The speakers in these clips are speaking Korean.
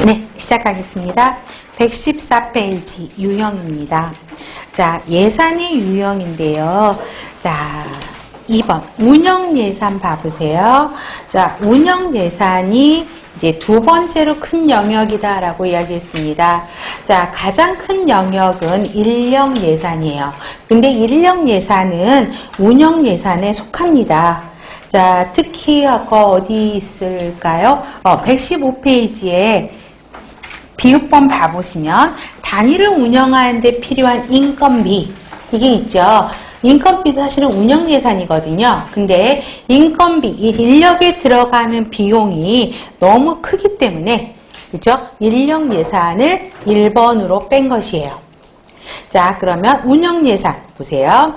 네, 시작하겠습니다. 114페이지 유형입니다. 자, 예산이 유형인데요. 자, 2번 운영예산 봐보세요. 자, 운영예산이 이제 두 번째로 큰 영역이다라고 이야기했습니다. 자, 가장 큰 영역은 인력예산이에요. 근데 인력예산은 운영예산에 속합니다. 자, 특히 아까 어디 있을까요? 115페이지에 비읍번 봐보시면 단위를 운영하는 데 필요한 인건비 이게 있죠. 인건비도 사실은 운영예산이거든요. 근데 인건비, 이 인력에 들어가는 비용이 너무 크기 때문에 그죠? 인력예산을 1번으로 뺀 것이에요. 자, 그러면 운영예산 보세요.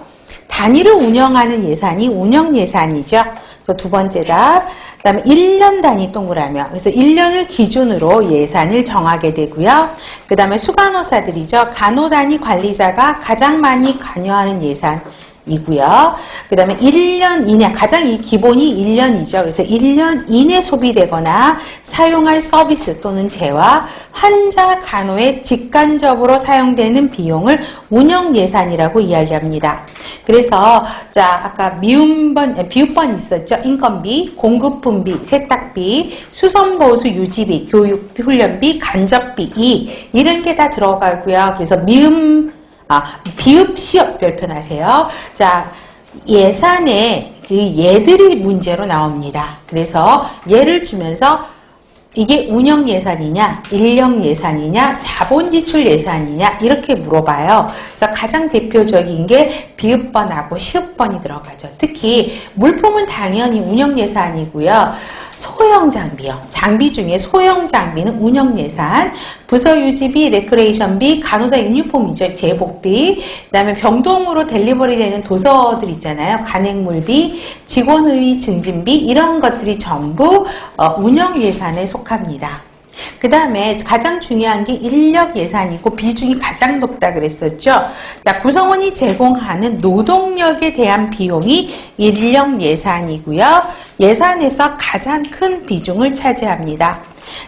단위를 운영하는 예산이 운영예산이죠. 그래서 두 번째 답. 그 다음에 1년 단위 동그라미. 그래서 1년을 기준으로 예산을 정하게 되고요. 그 다음에 수간호사들이죠. 간호단위 관리자가 가장 많이 관여하는 예산이고요. 그 다음에 1년 이내, 가장 이 기본이 1년이죠. 그래서 1년 이내 소비되거나 사용할 서비스 또는 재화, 환자 간호에 직간접으로 사용되는 비용을 운영예산이라고 이야기합니다. 그래서 자, 아까 비읍번 있었죠. 인건비, 공급품비, 세탁비, 수선보수 유지비, 교육 훈련비, 간접비 이런 게 다 들어가고요. 그래서 비읍 시업 별표하세요. 자, 예산에 그 예들이 문제로 나옵니다. 그래서 예를 주면서 이게 운영예산이냐, 인력예산이냐, 자본지출예산이냐 이렇게 물어봐요. 그래서 가장 대표적인 게 비읍번하고 시읍번이 들어가죠. 특히 물품은 당연히 운영예산이고요. 소형 장비요. 장비 중에 소형 장비는 운영예산, 부서유지비, 레크레이션비, 간호사 유니폼이죠. 제복비, 그 다음에 병동으로 델리버리 되는 도서들 있잖아요. 간행물비, 직원의 증진비 이런 것들이 전부 운영예산에 속합니다. 그 다음에 가장 중요한 게 인력예산이고 비중이 가장 높다 그랬었죠. 자, 구성원이 제공하는 노동력에 대한 비용이 인력예산이고요. 예산에서 가장 큰 비중을 차지합니다.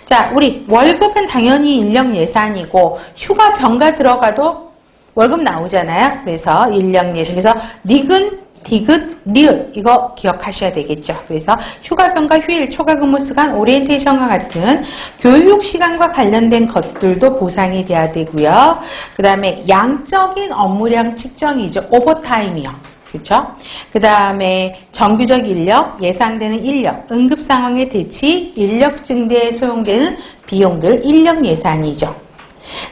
자, 우리 월급은 당연히 인력예산이고 휴가 병가 들어가도 월급 나오잖아요. 그래서 인력예산. 그래서 닉은 디귿, 리을 이거 기억하셔야 되겠죠. 그래서 휴가병가, 휴일, 초과근무시간, 오리엔테이션과 같은 교육시간과 관련된 것들도 보상이 돼야 되고요. 그 다음에 양적인 업무량 측정이죠. 오버타임이요. 그렇죠? 그 다음에 정규적 인력, 예상되는 인력, 응급상황의 대치, 인력 증대에 소용되는 비용들, 인력 예산이죠.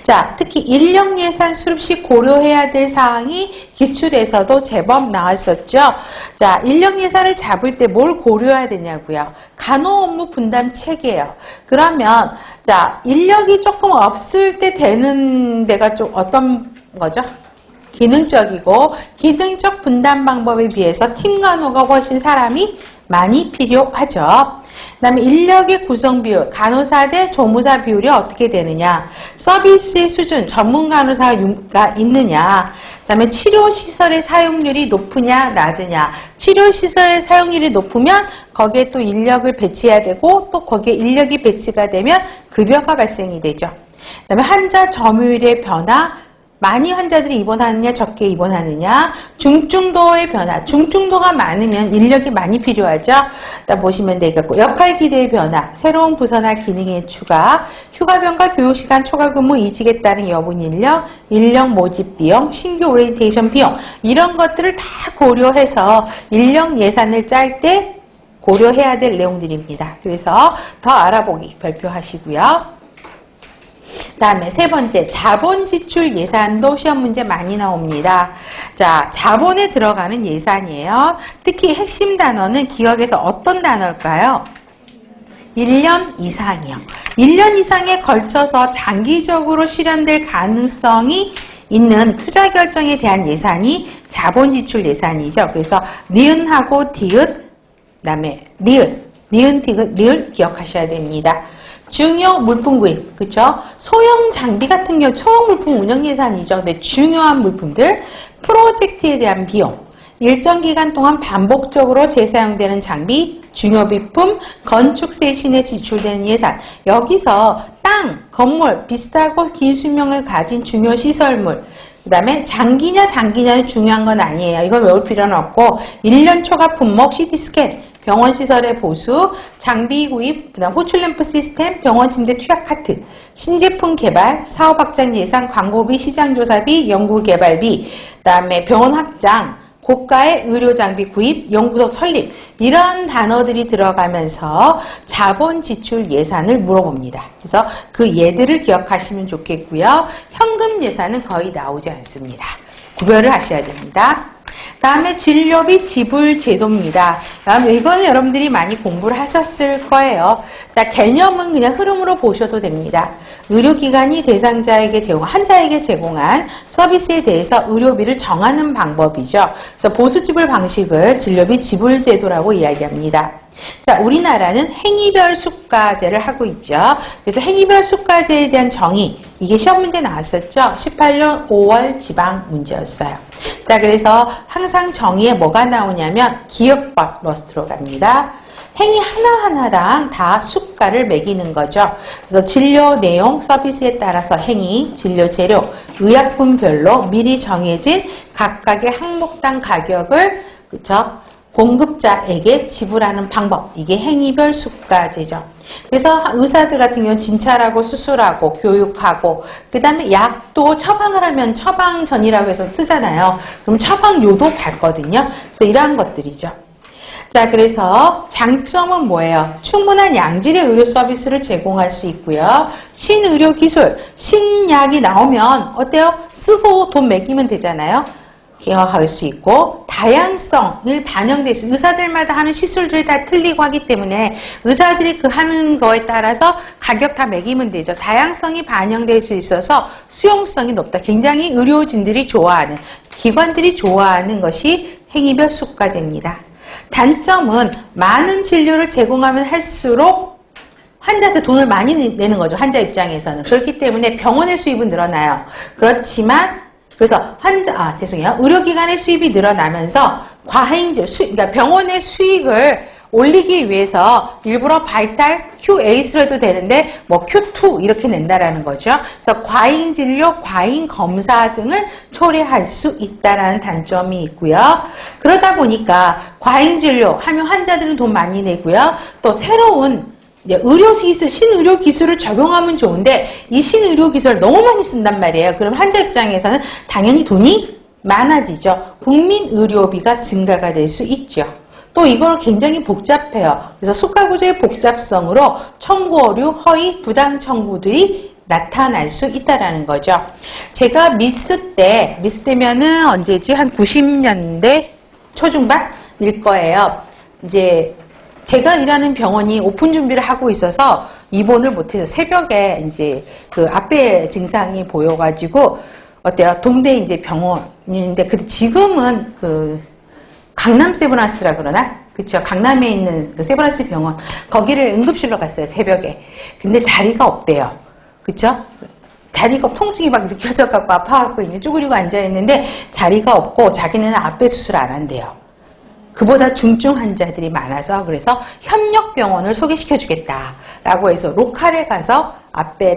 자, 특히 인력 예산 수립 시 고려해야 될 사항이 기출에서도 제법 나왔었죠. 자, 인력 예산을 잡을 때 뭘 고려해야 되냐고요. 간호 업무 분담 체계예요. 그러면 자, 인력이 조금 없을 때 되는 데가 좀 어떤 거죠? 기능적이고 기능적 분담 방법에 비해서 팀 간호가 훨씬 사람이 많이 필요하죠. 그 다음에 인력의 구성 비율, 간호사 대 조무사 비율이 어떻게 되느냐, 서비스의 수준, 전문 간호사가 있느냐, 그 다음에 치료시설의 사용률이 높으냐, 낮으냐, 치료시설의 사용률이 높으면 거기에 또 인력을 배치해야 되고 또 거기에 인력이 배치가 되면 급여가 발생이 되죠. 그 다음에 환자 점유율의 변화, 많이 환자들이 입원하느냐, 적게 입원하느냐, 중증도의 변화, 중증도가 많으면 인력이 많이 필요하죠. 일단 보시면 되겠고, 역할 기대의 변화, 새로운 부서나 기능의 추가, 휴가병가, 교육시간, 초과근무, 이직에 따른 여분 인력, 인력 모집 비용, 신규 오리엔테이션 비용 이런 것들을 다 고려해서 인력 예산을 짤 때 고려해야 될 내용들입니다. 그래서 더 알아보기 별표하시고요. 다음에 세 번째, 자본 지출 예산도 시험 문제 많이 나옵니다. 자, 자본에 들어가는 예산이에요. 특히 핵심 단어는 기억에서 어떤 단어일까요? 1년 이상이요. 1년 이상에 걸쳐서 장기적으로 실현될 가능성이 있는 투자 결정에 대한 예산이 자본 지출 예산이죠. 그래서 니은하고 디귿, 그 다음에 리을, 니은, 디귿, 리을 기억하셔야 됩니다. 중요 물품 구입, 그쵸? 소형 장비 같은 경우, 소형 물품 운영 예산이죠. 근데 중요한 물품들, 프로젝트에 대한 비용, 일정 기간 동안 반복적으로 재사용되는 장비, 중요비품, 건축세 시에 지출되는 예산. 여기서 땅, 건물, 비싸고 긴 수명을 가진 중요시설물, 그 다음에 장기냐 단기냐는 중요한 건 아니에요. 이걸 외울 필요는 없고 1년 초과 품목, CT스캔, 병원 시설의 보수, 장비 구입, 그 다음 호출램프 시스템, 병원 침대 투약 카트, 신제품 개발, 사업 확장 예산, 광고비, 시장조사비, 연구개발비, 그 다음에 병원 확장, 고가의 의료장비 구입, 연구소 설립, 이런 단어들이 들어가면서 자본 지출 예산을 물어봅니다. 그래서 그 예들을 기억하시면 좋겠고요. 현금 예산은 거의 나오지 않습니다. 구별을 하셔야 됩니다. 다음에 진료비 지불 제도입니다. 이거는 여러분들이 많이 공부를 하셨을 거예요. 자, 개념은 그냥 흐름으로 보셔도 됩니다. 의료기관이 대상자에게 환자에게 제공한 서비스에 대해서 의료비를 정하는 방법이죠. 그래서 보수지불 방식을 진료비 지불 제도라고 이야기합니다. 자, 우리나라는 행위별 수가제를 하고 있죠. 그래서 행위별 수가제에 대한 정의, 이게 시험 문제 나왔었죠. 18년 5월 지방 문제였어요. 자, 그래서 항상 정의에 뭐가 나오냐면 기업법 러스트로 갑니다. 행위 하나하나랑 다 수가를 매기는 거죠. 그래서 진료 내용, 서비스에 따라서 행위, 진료 재료, 의약품별로 미리 정해진 각각의 항목당 가격을, 그쵸? 공급자에게 지불하는 방법, 이게 행위별 수가제죠. 그래서 의사들 같은 경우는 진찰하고 수술하고 교육하고 그 다음에 약도 처방을 하면 처방전이라고 해서 쓰잖아요. 그럼 처방료도 받거든요. 그래서 이러한 것들이죠. 자, 그래서 장점은 뭐예요? 충분한 양질의 의료 서비스를 제공할 수 있고요. 신의료기술, 신약이 나오면 어때요? 쓰고 돈 매기면 되잖아요. 기억할 수 있고, 다양성을 반영될 수, 의사들마다 하는 시술들이 다 틀리고 하기 때문에 의사들이 그 하는 거에 따라서 가격 다 매기면 되죠. 다양성이 반영될 수 있어서 수용성이 높다. 굉장히 의료진들이 좋아하는, 기관들이 좋아하는 것이 행위별 수가제입니다. 단점은 많은 진료를 제공하면 할수록 환자한테 돈을 많이 내는 거죠. 환자 입장에서는. 그렇기 때문에 병원의 수입은 늘어나요. 그렇지만 그래서 의료기관의 수입이 늘어나면서 과잉, 그러니까 병원의 수익을 올리기 위해서 일부러 바이탈 QA수로 해도 되는데 뭐 Q2 이렇게 낸다라는 거죠. 그래서 과잉 진료, 과잉 검사 등을 초래할 수 있다라는 단점이 있고요. 그러다 보니까 과잉 진료 하면 환자들은 돈 많이 내고요. 또 새로운 의료기술, 신의료기술을 적용하면 좋은데 이 신의료기술을 너무 많이 쓴단 말이에요. 그럼 환자 입장에서는 당연히 돈이 많아지죠. 국민의료비가 증가가 될 수 있죠. 또 이걸 굉장히 복잡해요. 그래서 수가구조의 복잡성으로 청구 오류, 허위, 부당 청구들이 나타날 수 있다라는 거죠. 제가 미스 때면은 언제지? 한 90년대 초중반일 거예요. 이제 제가 일하는 병원이 오픈 준비를 하고 있어서 입원을 못해서 새벽에 이제 그 앞에 증상이 보여가지고 어때요? 동대 이제 병원인데 지금은 그 강남 세브란스라 그러나? 그쵸? 강남에 있는 그 세브란스 병원. 거기를 응급실로 갔어요, 새벽에. 근데 자리가 없대요. 그쵸? 자리가 통증이 막 느껴져갖고 아파갖고 있는 쭈그리고 앉아있는데 자리가 없고 자기는 앞에 수술 안 한대요. 그보다 중증 환자들이 많아서 그래서 협력병원을 소개시켜주겠다라고 해서 로컬에 가서 앞에